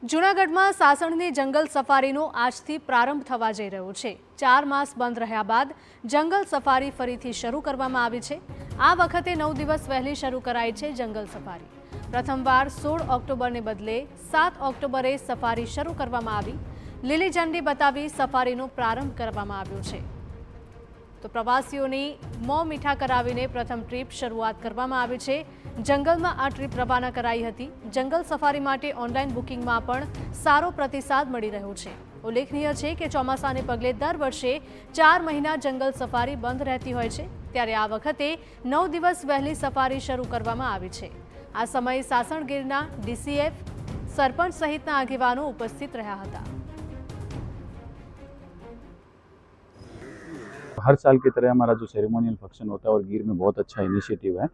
જૂનાગઢમાં સાસણની જંગલ સફારીનો આજથી પ્રારંભ થવા જઈ રહ્યો છે। 4 માસ બંધ રહ્યા બાદ જંગલ સફારી ફરીથી શરૂ કરવામાં આવી છે। આ વખતે 9 દિવસ વહેલી શરૂ કરાઈ છે જંગલ સફારી। પ્રથમવાર 16 ઓક્ટોબરને બદલે 7 ઓક્ટોબરે સફારી શરૂ કરવામાં આવી। લીલી ઝંડી બતાવી સફારીનો પ્રારંભ કરવામાં આવ્યો છે। તો પ્રવાસીઓની મોં મીઠા કરાવીને પ્રથમ ટ્રીપ શરૂઆત કરવામાં આવી છે। જંગલમાં આ ટ્રીપ રવાના કરાઈ હતી। જંગલ સફારી માટે ઓનલાઈન બુકિંગમાં પણ સારો પ્રતિસાદ મળી રહ્યો છે। ઉલ્લેખનીય છે કે ચોમાસાને પગલે દર વર્ષે 4 મહિના જંગલ સફારી બંધ રહેતી હોય છે, ત્યારે આ વખતે 9 દિવસ વહેલી સફારી શરૂ કરવામાં આવી છે। આ સમયે સાસણ ગીરના ડીસીએફ, સરપંચ સહિતના આગેવાનો ઉપસ્થિત રહ્યા હતા। हर साल की तरह हमारा जो सेरेमोनियल फंक्शन होता है और गिर में बहुत अच्छा इनिशिएटिव है,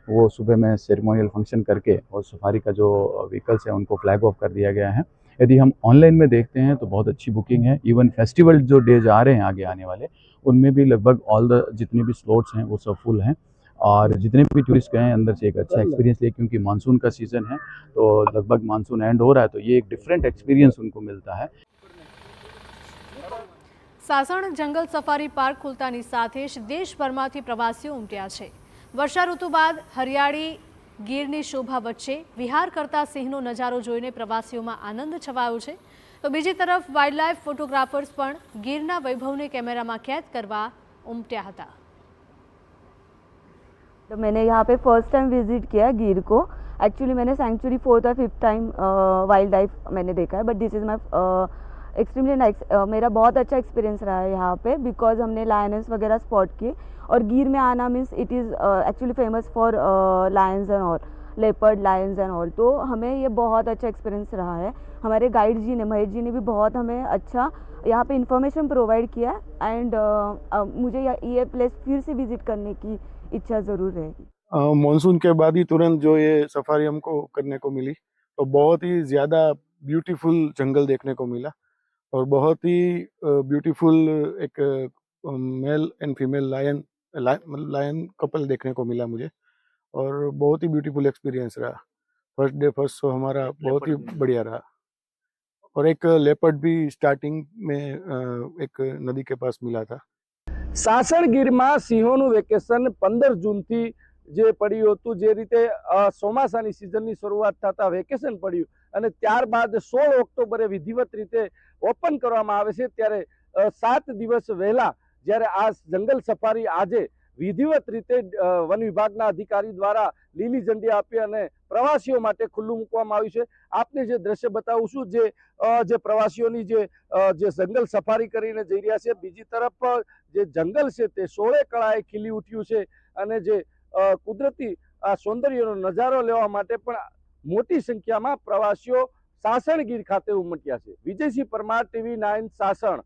वो सुबह में सेरेमोनियल फंक्शन करके और सफारी का जो व्हीकल्स है उनको फ्लैग ऑफ कर दिया गया है। यदि हम ऑनलाइन में देखते हैं तो बहुत अच्छी बुकिंग है। इवन फेस्टिवल जो डेज आ रहे हैं आगे आने वाले, उनमें भी लगभग ऑल द जितने भी स्लॉट्स हैं वो सब फुल हैं और जितने भी टूरिस्ट गए हैं अंदर से एक अच्छा एक्सपीरियंस लिए, क्योंकि मानसून का सीज़न है तो लगभग मानसून एंड हो रहा है, तो ये एक डिफरेंट एक्सपीरियंस उनको मिलता है। સાસણ જંગલ સફારી પાર્ક ખુલતાની સાથે જ દેશભરમાંથી પ્રવાસીઓ ઉમટ્યા છે। વર્ષા ઋતુ બાદ હરિયાળી ગીરની શોભા વચ્ચે વિહાર કરતા સિંહનો નજારો જોઈને પ્રવાસીઓમાં આનંદ છવાયો છે। તો બીજી તરફ વાઇલ્ડલાઇફ ફોટોગ્રાફર્સ પણ ગીરના વૈભવને કેમેરામાં कैद કરવા ઉમટ્યા હતા। तो मैंने यहाँ पे फर्स्ट टाइम विजिट किया गिर को। एक्चुअली मैंने सेंचुरी 4th और 5th टाइम वाइल्ड लाइफ मैंने देखा है, but this is my extremely nice. मेरा बहुत अच्छा एक्सपीरियंस रहा है यहाँ पे, बिकॉज हमने लायंस वगैरह स्पॉट किए। और गिर में आना means it is actually famous for Lions and all, leopard Lions and all. तो हमें ये बहुत अच्छा एक्सपीरियंस रहा है। हमारे गाइड जी ने, महेश जी ने भी बहुत हमें अच्छा यहाँ पे इंफॉर्मेशन प्रोवाइड किया एंड मुझे ये प्लेस फिर से विजिट करने की इच्छा ज़रूर रहेगी। मॉनसून के बाद ही तुरंत जो ये सफारी हमको करने को मिली, तो बहुत ही ज़्यादा ब्यूटीफुल जंगल देखने को मिला और बहुत ही ब्यूटीफुल एक male and female lion couple देखने को मिला मुझे, और बहुत ही ब्यूटीफुल एक्सपीरियंस रहा। फर्स्ट डे फर्स्ट शो हमारा बहुत ही बढ़िया रहा। और एक लेपर्ड भी स्टार्टिंग में एक नदी के पास मिला था। સાસણ ગીરમાં સિંહોનું વેકેશન 15 જૂનથી જે પડ્યું હતું, જે રીતે ચોમાસાની સિઝનની શરૂઆત થતા વેકેશન પડ્યું અને ત્યારબાદ 16 ઓક્ટોબરે વિધિવત રીતે ઓપન કરવામાં આવે છે, ત્યારે 7 દિવસ વહેલા જ્યારે આ જંગલ સફારી આજે વિધિવત રીતે વન વિભાગના અધિકારી દ્વારા લીલી ઝંડી આપી અને પ્રવાસીઓ માટે ખુલ્લું મૂકવામાં આવ્યું છે। આપને જે દ્રશ્ય બતાવું છું, જે પ્રવાસીઓની જે જંગલ સફારી કરીને જઈ રહ્યા છે, બીજી તરફ જે જંગલ છે તે 16 કળાએ ખીલી ઉઠ્યું છે અને જે કુદરતી સૌંદર્યનો નજારો લેવા માટે પણ મોટી સંખ્યામાં પ્રવાસીઓ સાસણ ગીર ખાતે ઉમટ્યા છે। વિજયસિંહ પરમાર, TV9 સાસણ।